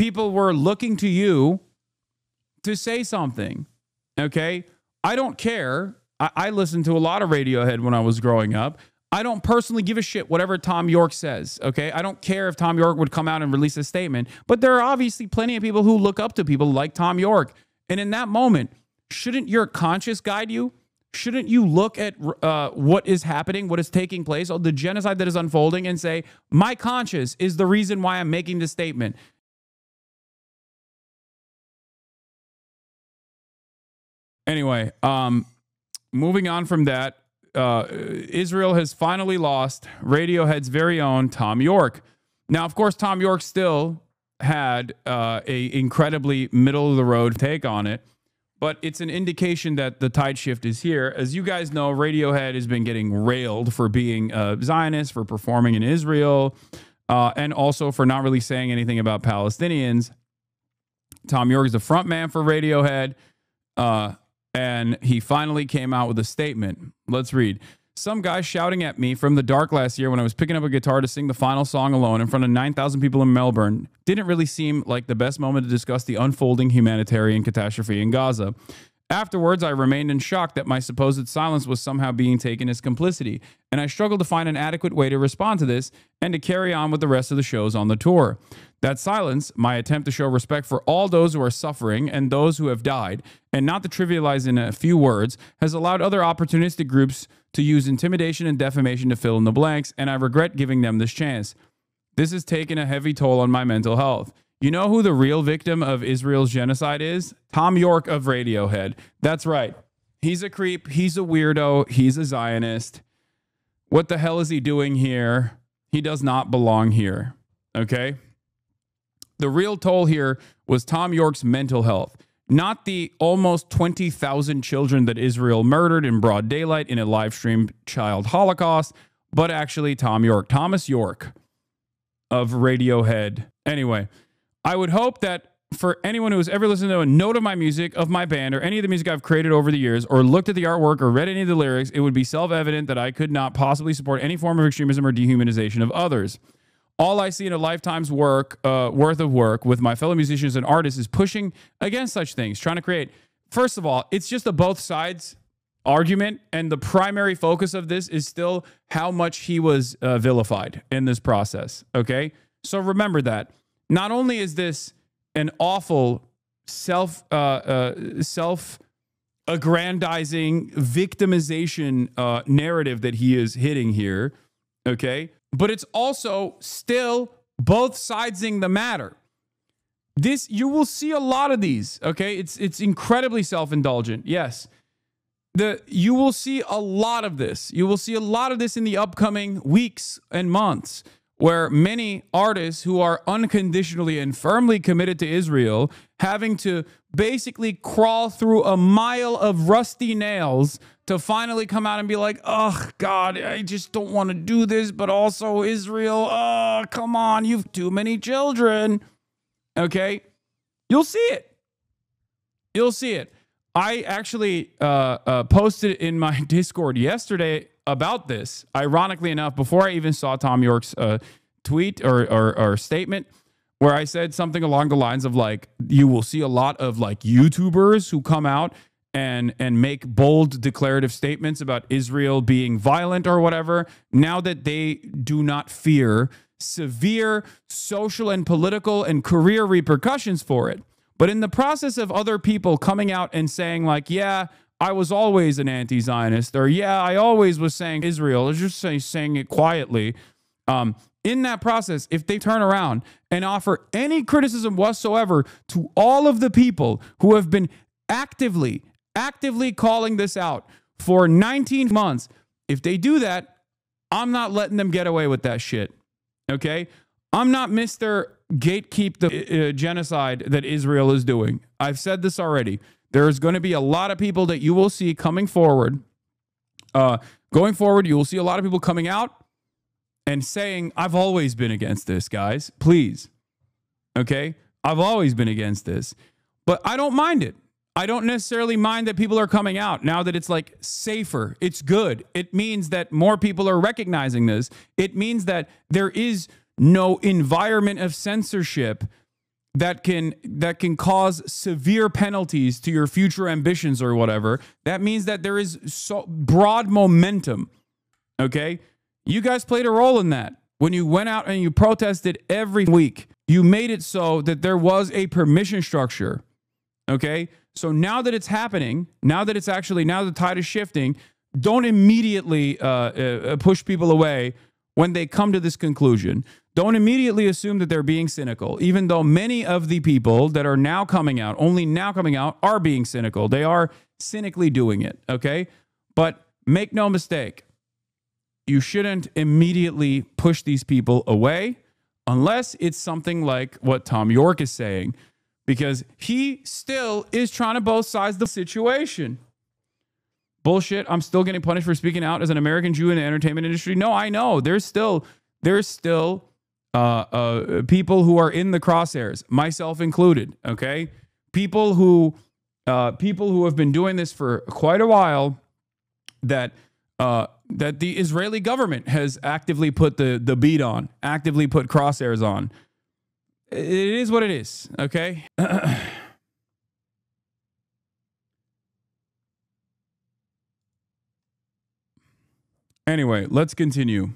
people were looking to you to say something. Okay? I don't care. I listened to a lot of Radiohead when I was growing up. I don't personally give a shit whatever Tom York says, okay? I don't care if Tom York would come out and release a statement, but there are obviously plenty of people who look up to people like Tom York. And in that moment, shouldn't your conscience guide you? Shouldn't you look at what is happening, what is taking place, or the genocide that is unfolding, and say, my conscience is the reason why I'm making this statement? Anyway, moving on from that, Israel has finally lost Radiohead's very own Tom York. Now, of course, Tom York still had a incredibly middle-of-the-road take on it, but it's an indication that the tide shift is here. As you guys know, Radiohead has been getting railed for being Zionist, for performing in Israel, and also for not really saying anything about Palestinians. Tom York is the front man for Radiohead, and he finally came out with a statement. Let's read. Some guy shouting at me from the dark last year when I was picking up a guitar to sing the final song alone in front of 9,000 people in Melbourne didn't really seem like the best moment to discuss the unfolding humanitarian catastrophe in Gaza. Afterwards, I remained in shock that my supposed silence was somehow being taken as complicity, and I struggled to find an adequate way to respond to this and to carry on with the rest of the shows on the tour. That silence, my attempt to show respect for all those who are suffering and those who have died, and not to trivialize in a few words, has allowed other opportunistic groups to use intimidation and defamation to fill in the blanks, and I regret giving them this chance. This has taken a heavy toll on my mental health. You know who the real victim of Israel's genocide is? Tom York of Radiohead. That's right. He's a creep. He's a weirdo. He's a Zionist. What the hell is he doing here? He does not belong here. Okay? The real toll here was Tom York's mental health, not the almost 20,000 children that Israel murdered in broad daylight in a live-streamed child holocaust, but actually Tom York, Thomas York of Radiohead. Anyway, I would hope that for anyone who has ever listened to a note of my music, of my band, or any of the music I've created over the years, or looked at the artwork or read any of the lyrics, it would be self-evident that I could not possibly support any form of extremism or dehumanization of others. All I see in a lifetime's worth of work with my fellow musicians and artists is pushing against such things, trying to create. First of all, it's just a both sides argument, and the primary focus of this is still how much he was vilified in this process, okay? So remember that. Not only is this an awful self-aggrandizing victimization narrative that he is hitting here, okay? But it's also still both sidesing the matter. This, you will see a lot of these, okay? It's incredibly self-indulgent, yes. You will see a lot of this. You will see a lot of this in the upcoming weeks and months, where many artists who are unconditionally and firmly committed to Israel having to basically crawl through a mile of rusty nails to finally come out and be like, oh, God, I just don't want to do this, but also Israel, oh, come on, you've too many children. Okay? You'll see it. You'll see it. I actually posted in my Discord yesterday about this, ironically enough, before I even saw Tom York's tweet or statement, where I said something along the lines of, like, you will see a lot of, like, YouTubers who come out and make bold declarative statements about Israel being violent or whatever, now that they do not fear severe social and political and career repercussions for it. But in the process of other people coming out and saying, like, yeah, I was always an anti-Zionist, or yeah, I always was saying Israel, or just saying it quietly, in that process, if they turn around and offer any criticism whatsoever to all of the people who have been actively calling this out for 19 months, if they do that, I'm not letting them get away with that shit, okay? I'm not Mr. Gatekeep the genocide that Israel is doing. I've said this already. There's going to be a lot of people that you will see coming forward. Going forward, you will see a lot of people coming out and saying, I've always been against this, guys. Please. Okay? I've always been against this. But I don't mind it. I don't necessarily mind that people are coming out now that it's, like, safer. It's good. It means that more people are recognizing this. It means that there is no environment of censorship that can cause severe penalties to your future ambitions or whatever, that means that there is so broad momentum. Okay? You guys played a role in that. When you went out and you protested every week, you made it so that there was a permission structure. Okay? So now that it's happening, now that the tide is shifting, don't immediately push people away when they come to this conclusion. Don't immediately assume that they're being cynical, even though many of the people that are now coming out, only now coming out, are being cynical. They are cynically doing it, okay? But make no mistake, you shouldn't immediately push these people away unless it's something like what Tom York is saying, because he still is trying to both sides of the situation. Bullshit. I'm still getting punished for speaking out as an American Jew in the entertainment industry. No, I know. There's still people who are in the crosshairs, myself included. Okay, people who have been doing this for quite a while. That the Israeli government has actively put the beat on, actively put crosshairs on. It is what it is. Okay. Anyway, let's continue.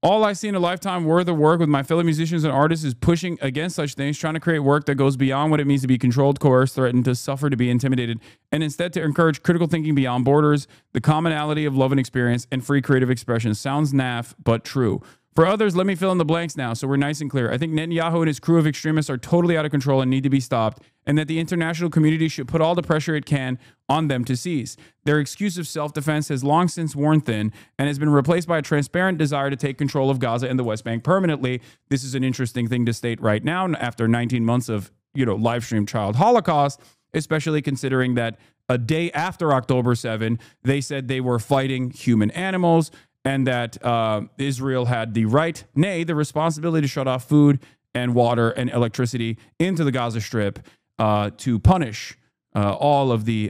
All I see in a lifetime worth of work with my fellow musicians and artists is pushing against such things, trying to create work that goes beyond what it means to be controlled, coerced, threatened, to suffer, to be intimidated, and instead to encourage critical thinking beyond borders, the commonality of love and experience, and free creative expression. Sounds naff, but true. For others, let me fill in the blanks now so we're nice and clear. I think Netanyahu and his crew of extremists are totally out of control and need to be stopped, and that the international community should put all the pressure it can on them to cease. Their excuse of self-defense has long since worn thin and has been replaced by a transparent desire to take control of Gaza and the West Bank permanently. This is an interesting thing to state right now after 19 months of, live stream child Holocaust, especially considering that a day after October 7, they said they were fighting human animals, and that Israel had the right, nay, the responsibility to shut off food and water and electricity into the Gaza Strip to punish all of the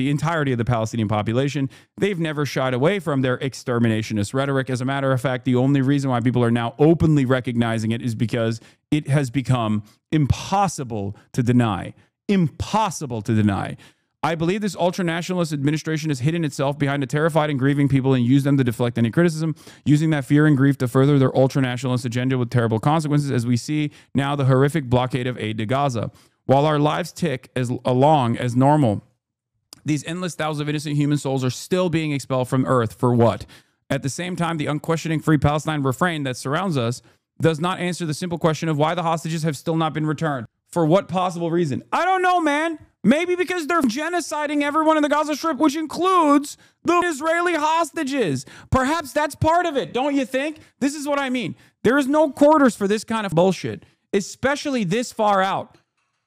entirety of the Palestinian population. They've never shied away from their exterminationist rhetoric. As a matter of fact, the only reason why people are now openly recognizing it is because it has become impossible to deny. Impossible to deny. I believe this ultra-nationalist administration has hidden itself behind a terrified and grieving people and used them to deflect any criticism, using that fear and grief to further their ultra-nationalist agenda with terrible consequences, as we see now the horrific blockade of aid to Gaza. While our lives tick along as normal, these endless thousands of innocent human souls are still being expelled from Earth for what? At the same time, the unquestioning Free Palestine refrain that surrounds us does not answer the simple question of why the hostages have still not been returned. For what possible reason? I don't know, man. Maybe because they're genociding everyone in the Gaza Strip, which includes the Israeli hostages. Perhaps that's part of it, don't you think? This is what I mean. There is no quarters for this kind of bullshit, especially this far out,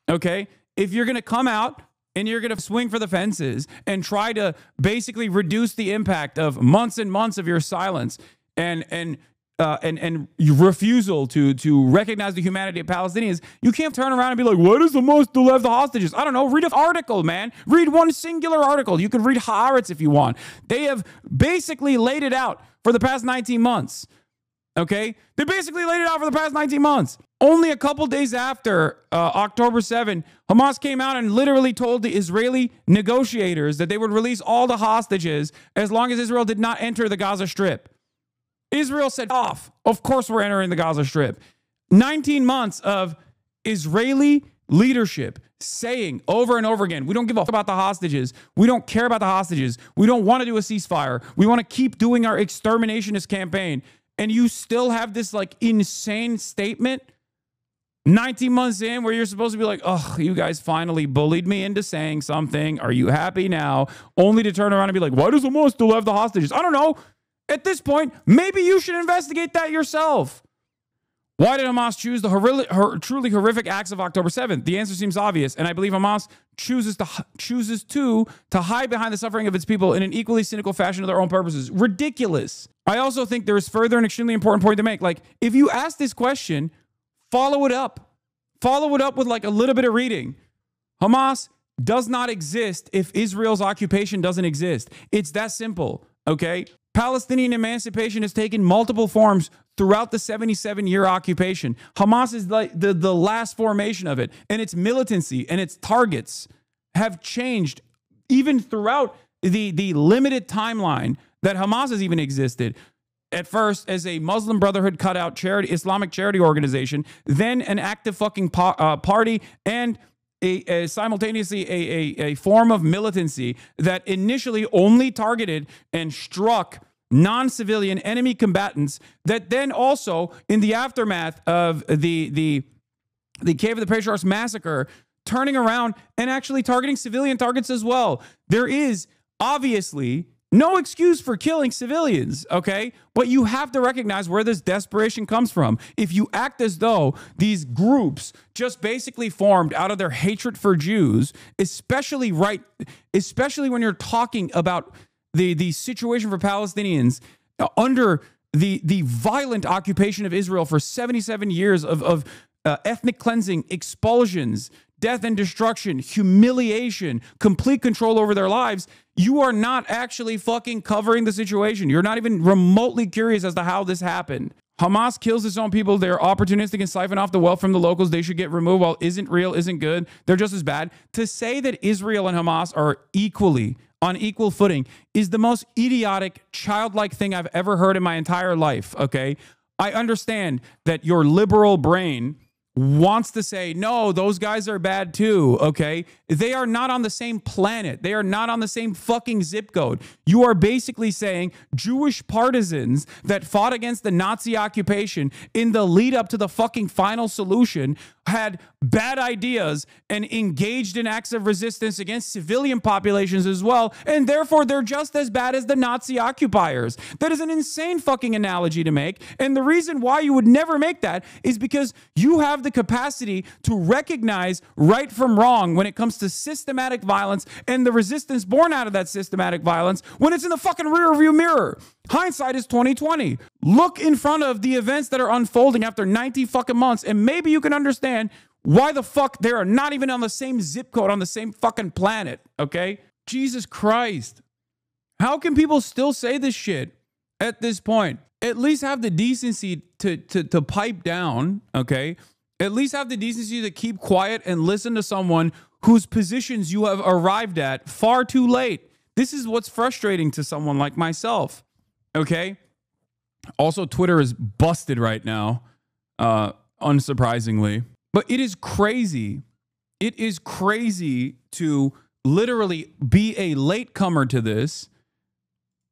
okay? If you're going to come out and you're going to swing for the fences and try to basically reduce the impact of months and months of your silence and your refusal to recognize the humanity of Palestinians, you can't turn around and be like, why does Hamas still have the hostages? I don't know. Read an article, man. Read one singular article. You can read Haaretz if you want. They have basically laid it out for the past 19 months. Okay? They basically laid it out for the past 19 months. Only a couple days after October 7, Hamas came out and literally told the Israeli negotiators that they would release all the hostages as long as Israel did not enter the Gaza Strip. Israel said, off. Of course we're entering the Gaza Strip. 19 months of Israeli leadership saying over and over again, we don't give a fuck about the hostages. We don't care about the hostages. We don't want to do a ceasefire. We want to keep doing our exterminationist campaign. And you still have this like insane statement 19 months in where you're supposed to be like, oh, you guys finally bullied me into saying something. Are you happy now? Only to turn around and be like, why does Hamas still have the hostages? I don't know. At this point, maybe you should investigate that yourself. Why did Hamas choose the truly horrific acts of October 7th? The answer seems obvious, and I believe Hamas chooses to hide behind the suffering of its people in an equally cynical fashion to their own purposes. Ridiculous. I also think there is further an extremely important point to make. Like, if you ask this question, follow it up. Follow it up with like a little bit of reading. Hamas does not exist if Israel's occupation doesn't exist. It's that simple, okay? Palestinian emancipation has taken multiple forms throughout the 77-year occupation. Hamas is like the last formation of it, and its militancy and its targets have changed even throughout the limited timeline that Hamas has even existed. At first as a Muslim Brotherhood cutout charity, Islamic charity organization, then an active fucking party, and simultaneously a form of militancy that initially only targeted and struck non-civilian enemy combatants, that then also in the aftermath of the Cave of the Patriarchs massacre, turning around and actually targeting civilian targets as well. There is obviously no excuse for killing civilians, okay? But you have to recognize where this desperation comes from. If you act as though these groups just basically formed out of their hatred for Jews, especially when you're talking about the situation for Palestinians under the violent occupation of Israel for 77 years of ethnic cleansing, expulsions, death and destruction, humiliation, complete control over their lives, you are not actually fucking covering the situation. You're not even remotely curious as to how this happened. Hamas kills its own people. They're opportunistic and siphon off the wealth from the locals. They should get removed. While isn't real, isn't good. They're just as bad. To say that Israel and Hamas are equally on equal footing is the most idiotic, childlike thing I've ever heard in my entire life, okay? I understand that your liberal brain wants to say, no, those guys are bad too, okay? They are not on the same planet. They are not on the same fucking zip code. You are basically saying Jewish partisans that fought against the Nazi occupation in the lead up to the fucking final solution had bad ideas and engaged in acts of resistance against civilian populations as well, and therefore they're just as bad as the Nazi occupiers. That is an insane fucking analogy to make, and the reason why you would never make that is because you have the capacity to recognize right from wrong when it comes to systematic violence and the resistance born out of that systematic violence when it's in the fucking rearview mirror. Hindsight is 2020. Look in front of the events that are unfolding after 90 fucking months, and maybe you can understand why the fuck they are not even on the same zip code on the same fucking planet, okay? Jesus Christ. How can people still say this shit at this point? At least have the decency to pipe down, okay? At least have the decency to keep quiet and listen to someone whose positions you have arrived at far too late. This is what's frustrating to someone like myself, okay? Also, Twitter is busted right now, unsurprisingly. But it is crazy. It is crazy to literally be a latecomer to this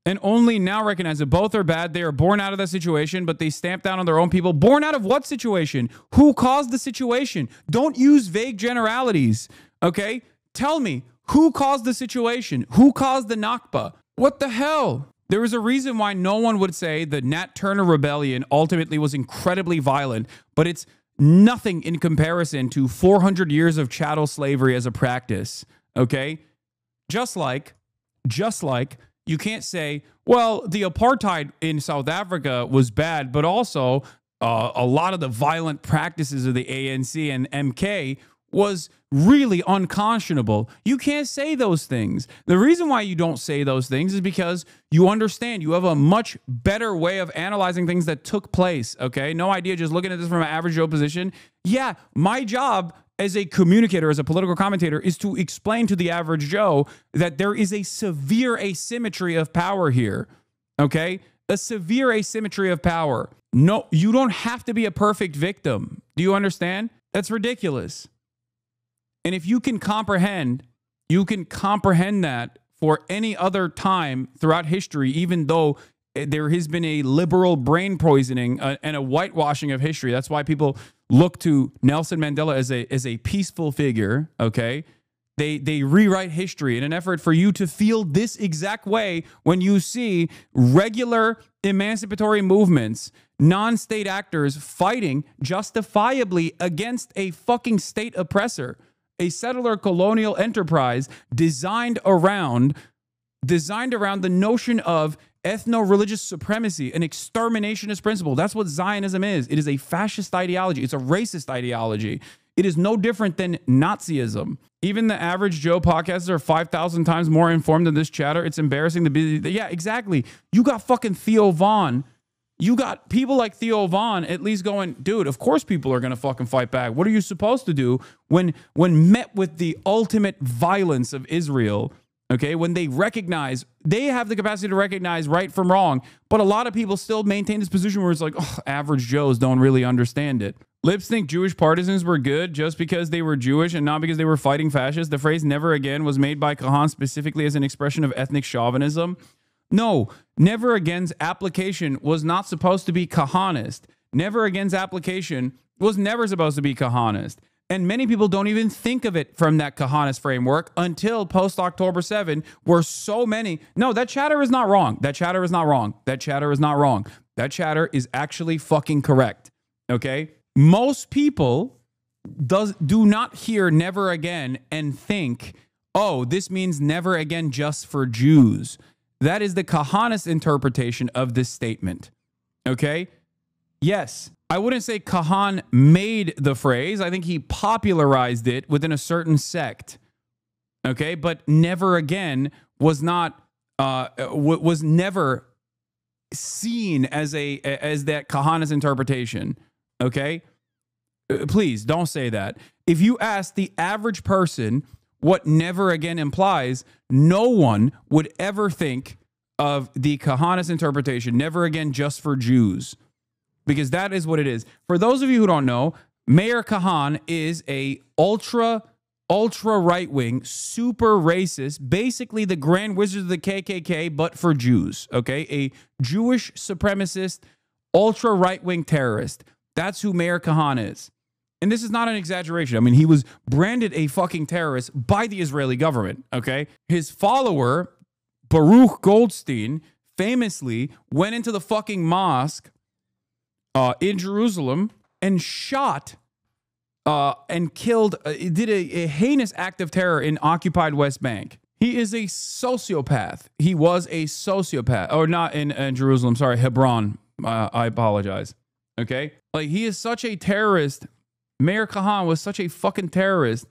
and only now recognize that both are bad. They are born out of that situation, but they stamp down on their own people. Born out of what situation? Who caused the situation? Don't use vague generalities, okay? Tell me, who caused the situation? Who caused the Nakba? What the hell? There is a reason why no one would say the Nat Turner Rebellion ultimately was incredibly violent, but it's nothing in comparison to 400 years of chattel slavery as a practice, okay? Just like you can't say, well, the apartheid in South Africa was bad, but also a lot of the violent practices of the ANC and MK was really unconscionable. You can't say those things. The reason why you don't say those things is because you understand you have a much better way of analyzing things that took place, okay? No idea just looking at this from an average Joe position. Yeah, my job as a communicator, as a political commentator, is to explain to the average Joe that there is a severe asymmetry of power here, okay? A severe asymmetry of power. No, you don't have to be a perfect victim. Do you understand? That's ridiculous. And if you can comprehend that for any other time throughout history, even though there has been a liberal brain poisoning and a whitewashing of history. That's why people look to Nelson Mandela as a peaceful figure, okay? They rewrite history in an effort for you to feel this exact way when you see regular emancipatory movements, non-state actors fighting justifiably against a fucking state oppressor. A settler colonial enterprise designed around the notion of ethno-religious supremacy, an exterminationist principle. That's what Zionism is. It is a fascist ideology. It's a racist ideology. It is no different than Nazism. Even the average Joe podcasters are 5,000 times more informed than this chatter. It's embarrassing to be... Yeah, exactly. You got fucking Theo Vaughn You got people like Theo Von at least going, dude, of course people are going to fucking fight back. What are you supposed to do when met with the ultimate violence of Israel? Okay, when they recognize, they have the capacity to recognize right from wrong, but a lot of people still maintain this position where it's like, oh, average Joes don't really understand it. Lips think Jewish partisans were good just because they were Jewish and not because they were fighting fascists. The phrase never again was made by Kahan specifically as an expression of ethnic chauvinism. No, never again's application was not supposed to be Kahanist. Never again's application was never supposed to be Kahanist. And many people don't even think of it from that Kahanist framework until post-October 7, where so many... No, that chatter is not wrong. That chatter is not wrong. That chatter is not wrong. That chatter is actually fucking correct. Okay? Most people do not hear never again and think, oh, this means never again just for Jews. That is the Kahanist interpretation of this statement. Okay? Yes. I wouldn't say Kahan made the phrase. I think he popularized it within a certain sect. Okay, but never again was not was never seen as that Kahanist interpretation. Okay, please don't say that. If you ask the average person what never again implies, no one would ever think of the Kahanist interpretation. Never again, just for Jews. Because that is what it is. For those of you who don't know, Mayor Kahan is a ultra right-wing, super racist, basically the Grand Wizard of the KKK, but for Jews, okay? A Jewish supremacist, ultra right-wing terrorist. That's who Mayor Kahan is. And this is not an exaggeration. I mean, he was branded a fucking terrorist by the Israeli government, okay? His follower, Baruch Goldstein, famously went into the fucking mosque in Jerusalem and shot and killed, did a heinous act of terror in occupied West Bank. He is a sociopath. He was a sociopath. Or not in Jerusalem, sorry, Hebron. I apologize. Okay? Like, he is such a terrorist. Mayor Kahan was such a fucking terrorist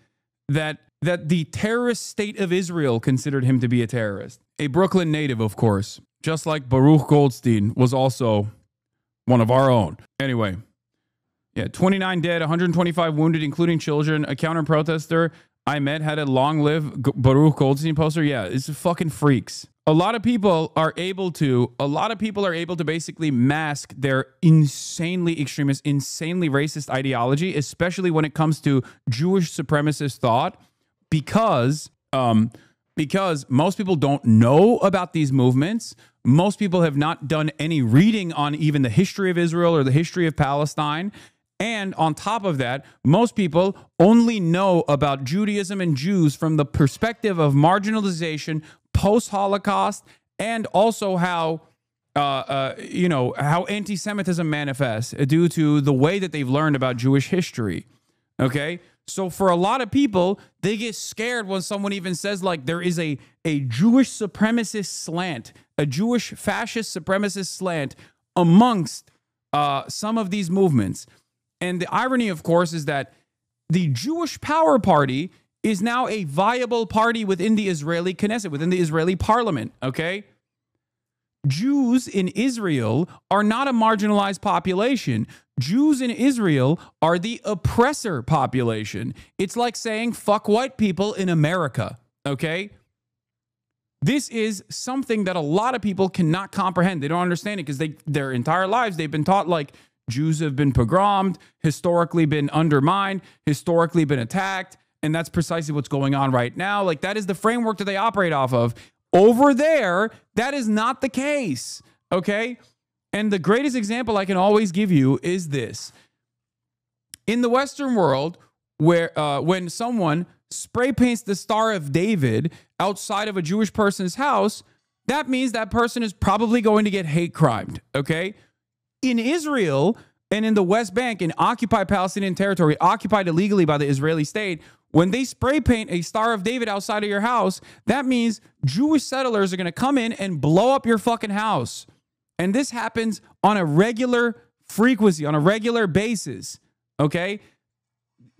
that the terrorist state of Israel considered him to be a terrorist. A Brooklyn native, of course. Just like Baruch Goldstein was also one of our own. Anyway, yeah, 29 dead, 125 wounded, including children. A counter-protester I met had a long-live Baruch Goldstein poster. Yeah, it's fucking freaks. A lot of people are able to basically mask their insanely extremist, insanely racist ideology, especially when it comes to Jewish supremacist thought, because most people don't know about these movements. Most people have not done any reading on even the history of Israel or the history of Palestine. And on top of that, most people only know about Judaism and Jews from the perspective of marginalization, post-Holocaust, and also how anti-Semitism manifests due to the way that they've learned about Jewish history. Okay? So for a lot of people, they get scared when someone even says, like, there is a Jewish supremacist slant, a Jewish fascist supremacist slant amongst some of these movements. And the irony, of course, is that the Jewish Power Party is now a viable party within the Israeli Knesset, within the Israeli parliament, okay? Jews in Israel are not a marginalized population. Jews in Israel are the oppressor population. It's like saying fuck white people in America, okay? This is something that a lot of people cannot comprehend. They don't understand it because their entire lives they've been taught like Jews have been pogromed, historically been undermined, historically been attacked, and that's precisely what's going on right now. Like, that is the framework that they operate off of. Over there, that is not the case, okay? And the greatest example I can always give you is this. In the Western world, where when someone spray paints the Star of David outside of a Jewish person's house, that means that person is probably going to get hate crimed, okay? In Israel and in the West Bank, in occupied Palestinian territory, occupied illegally by the Israeli state, when they spray paint a Star of David outside of your house, that means Jewish settlers are going to come in and blow up your fucking house. And this happens on a regular frequency, on a regular basis, okay?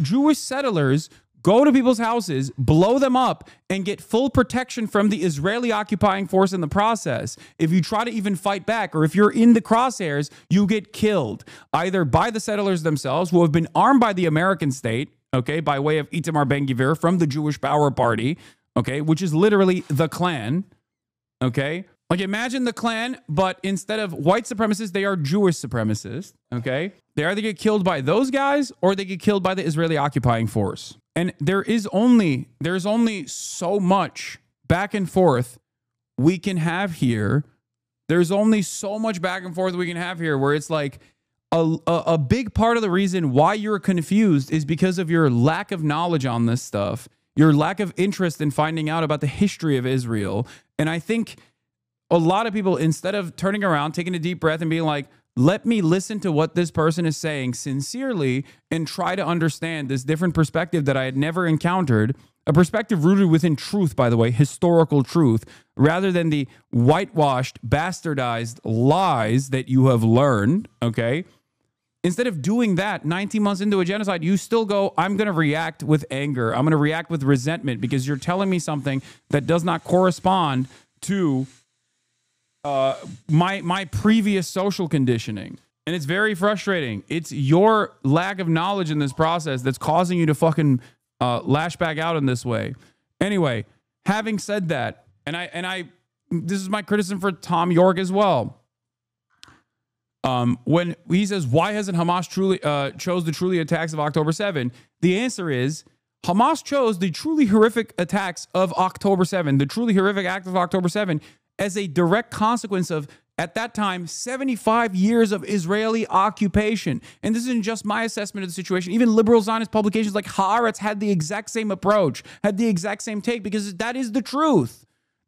Jewish settlers go to people's houses, blow them up, and get full protection from the Israeli occupying force in the process. If you try to even fight back, or if you're in the crosshairs, you get killed, either by the settlers themselves, who have been armed by the American state, okay, by way of Itamar Ben-Gvir from the Jewish Power Party, okay, which is literally the Klan, okay? Like, imagine the Klan, but instead of white supremacists, they are Jewish supremacists, okay? They either get killed by those guys or they get killed by the Israeli occupying force. And there's only so much back and forth we can have here. There's only so much back and forth we can have here where it's like a big part of the reason why you're confused is because of your lack of knowledge on this stuff, your lack of interest in finding out about the history of Israel. And I think a lot of people, instead of turning around, taking a deep breath and being like, let me listen to what this person is saying sincerely and try to understand this different perspective that I had never encountered, a perspective rooted within truth, by the way, historical truth, rather than the whitewashed, bastardized lies that you have learned, okay? Instead of doing that 19 months into a genocide, you still go, I'm going to react with anger. I'm going to react with resentment because you're telling me something that does not correspond to my previous social conditioning. And it's very frustrating. It's your lack of knowledge in this process that's causing you to fucking lash back out in this way. Anyway, having said that, and I this is my criticism for Tom York as well. When he says, why hasn't Hamas truly chose the truly attacks of October 7? The answer is Hamas chose the truly horrific attacks of October 7, the truly horrific act of October 7, as a direct consequence of, at that time, 75 years of Israeli occupation. And this isn't just my assessment of the situation. Even liberal Zionist publications like Haaretz had the exact same approach, had the exact same take, because that is the truth.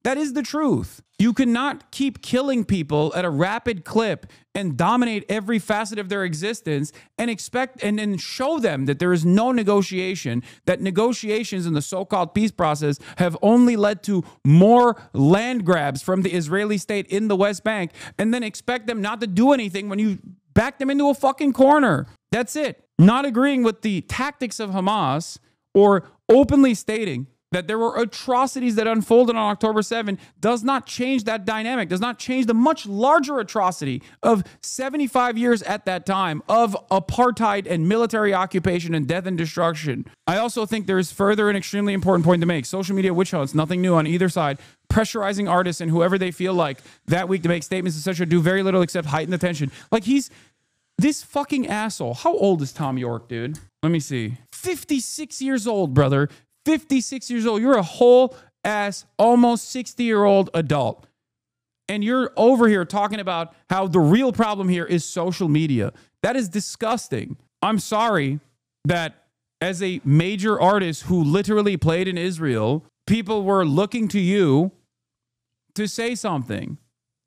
That is the truth. You cannot keep killing people at a rapid clip and dominate every facet of their existence and expect and then show them that there is no negotiation, that negotiations in the so-called peace process have only led to more land grabs from the Israeli state in the West Bank, and then expect them not to do anything when you back them into a fucking corner. That's it. Not agreeing with the tactics of Hamas or openly stating that there were atrocities that unfolded on October 7 does not change that dynamic, does not change the much larger atrocity of 75 years at that time of apartheid and military occupation and death and destruction. I also think there is further an extremely important point to make. Social media witch hunts, nothing new on either side, pressurizing artists and whoever they feel like that week to make statements, etc., do very little except heighten the tension. Like, he's this fucking asshole. How old is Tom York, dude? Let me see. 56 years old, brother. 56 years old. You're a whole ass, almost 60-year-old adult. And you're over here talking about how the real problem here is social media. That is disgusting. I'm sorry that as a major artist who literally played in Israel, people were looking to you to say something.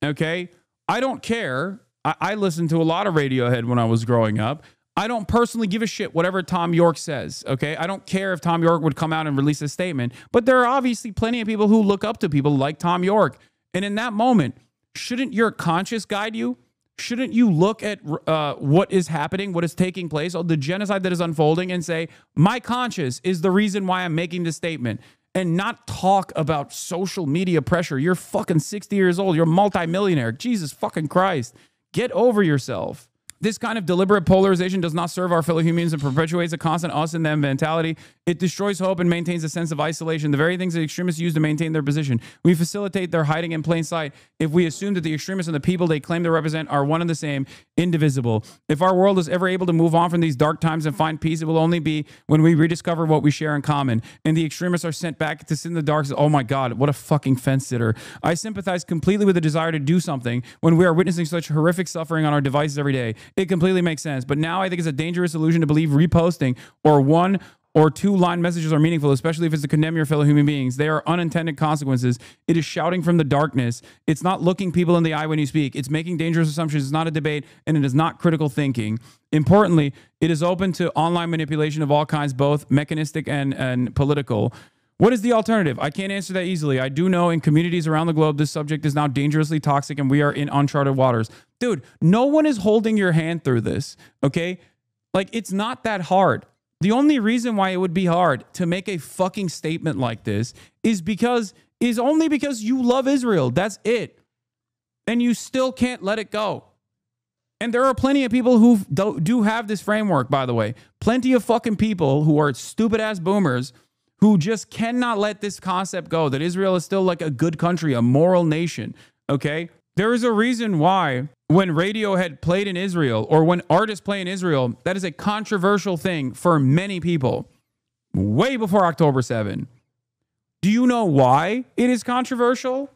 Okay? I don't care. I listened to a lot of Radiohead when I was growing up. I don't personally give a shit whatever Tom York says, okay? I don't care if Tom York would come out and release a statement, but there are obviously plenty of people who look up to people like Tom York. And in that moment, shouldn't your conscience guide you? Shouldn't you look at what is happening, what is taking place, or the genocide that is unfolding, and say, my conscience is the reason why I'm making this statement, and not talk about social media pressure? You're fucking 60 years old. You're a multimillionaire. Jesus fucking Christ. Get over yourself. This kind of deliberate polarization does not serve our fellow humans and perpetuates a constant us and them mentality. It destroys hope and maintains a sense of isolation, the very things that extremists use to maintain their position. We facilitate their hiding in plain sight if we assume that the extremists and the people they claim to represent are one and the same, indivisible. If our world is ever able to move on from these dark times and find peace, it will only be when we rediscover what we share in common. And the extremists are sent back to sit in the dark. Oh my God, what a fucking fence sitter. I sympathize completely with the desire to do something when we are witnessing such horrific suffering on our devices every day. It completely makes sense. But now I think it's a dangerous illusion to believe reposting or one or two line messages are meaningful, especially if it's to condemn your fellow human beings. They are unintended consequences. It is shouting from the darkness. It's not looking people in the eye when you speak. It's making dangerous assumptions. It's not a debate, and it is not critical thinking. Importantly, it is open to online manipulation of all kinds, both mechanistic and political. What is the alternative? I can't answer that easily. I do know in communities around the globe, this subject is now dangerously toxic and we are in uncharted waters. Dude, no one is holding your hand through this, okay? Like, it's not that hard. The only reason why it would be hard to make a fucking statement like this is only because you love Israel. That's it. And you still can't let it go. And there are plenty of people who do have this framework, by the way. Plenty of fucking people who are stupid ass boomers who just cannot let this concept go, that Israel is still like a good country, a moral nation, okay? There is a reason why when Radiohead played in Israel or when artists play in Israel, that is a controversial thing for many people way before October 7. Do you know why it is controversial?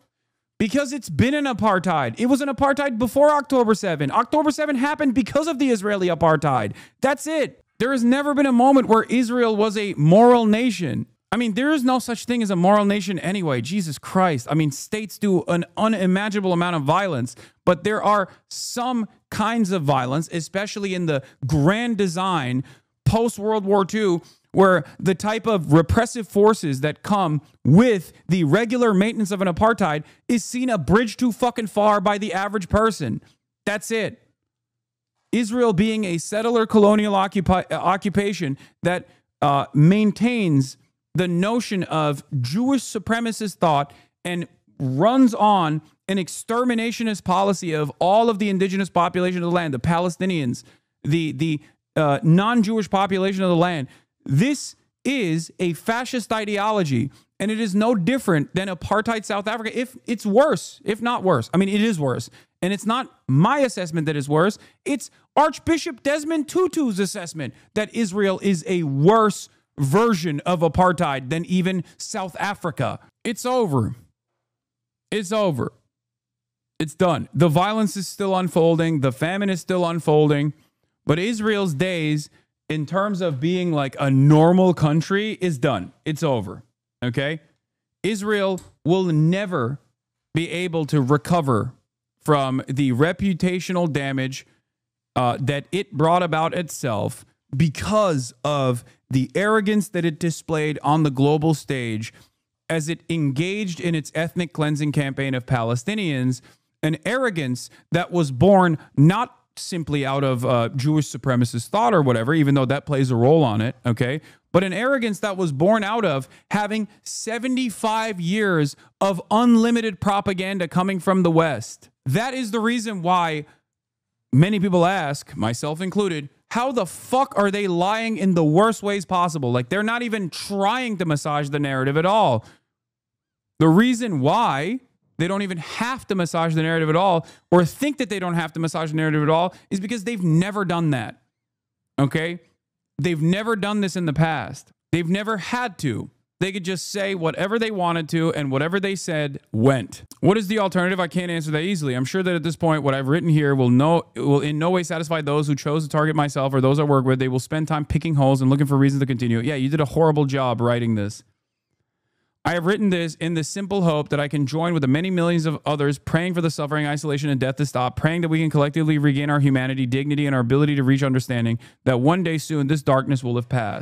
Because it's been an apartheid. It was an apartheid before October 7. October 7 happened because of the Israeli apartheid. That's it. There has never been a moment where Israel was a moral nation. I mean, there is no such thing as a moral nation anyway. Jesus Christ. I mean, states do an unimaginable amount of violence, but there are some kinds of violence, especially in the grand design post-World War II, where the type of repressive forces that come with the regular maintenance of an apartheid is seen a bridge too fucking far by the average person. That's it. Israel being a settler colonial occupation that maintains the notion of Jewish supremacist thought and runs on an exterminationist policy of all of the indigenous population of the land, the Palestinians, the non-Jewish population of the land. This is a fascist ideology, and it is no different than apartheid South Africa. If it's worse, if not worse. I mean, it is worse. And it's not my assessment that is worse. It's Archbishop Desmond Tutu's assessment that Israel is a worse version of apartheid than even South Africa. It's over. It's over. It's done. The violence is still unfolding. The famine is still unfolding. But Israel's days in terms of being like a normal country is done. It's over. Okay? Israel will never be able to recover from the reputational damage that it brought about itself because of the arrogance that it displayed on the global stage as it engaged in its ethnic cleansing campaign of Palestinians, an arrogance that was born not simply out of Jewish supremacist thought or whatever, even though that plays a role on it, okay? But an arrogance that was born out of having 75 years of unlimited propaganda coming from the West. That is the reason why many people ask, myself included, how the fuck are they lying in the worst ways possible? Like, they're not even trying to massage the narrative at all. The reason why they don't even have to massage the narrative at all, or think that they don't have to massage the narrative at all, is because they've never done that. Okay? They've never done this in the past. They've never had to. They could just say whatever they wanted to, and whatever they said went. What is the alternative? I can't answer that easily. I'm sure that at this point, what I've written here will in no way satisfy those who chose to target myself or those I work with. They will spend time picking holes and looking for reasons to continue. Yeah, you did a horrible job writing this. I have written this in the simple hope that I can join with the many millions of others praying for the suffering, isolation, and death to stop, praying that we can collectively regain our humanity, dignity, and our ability to reach understanding, that one day soon this darkness will have passed.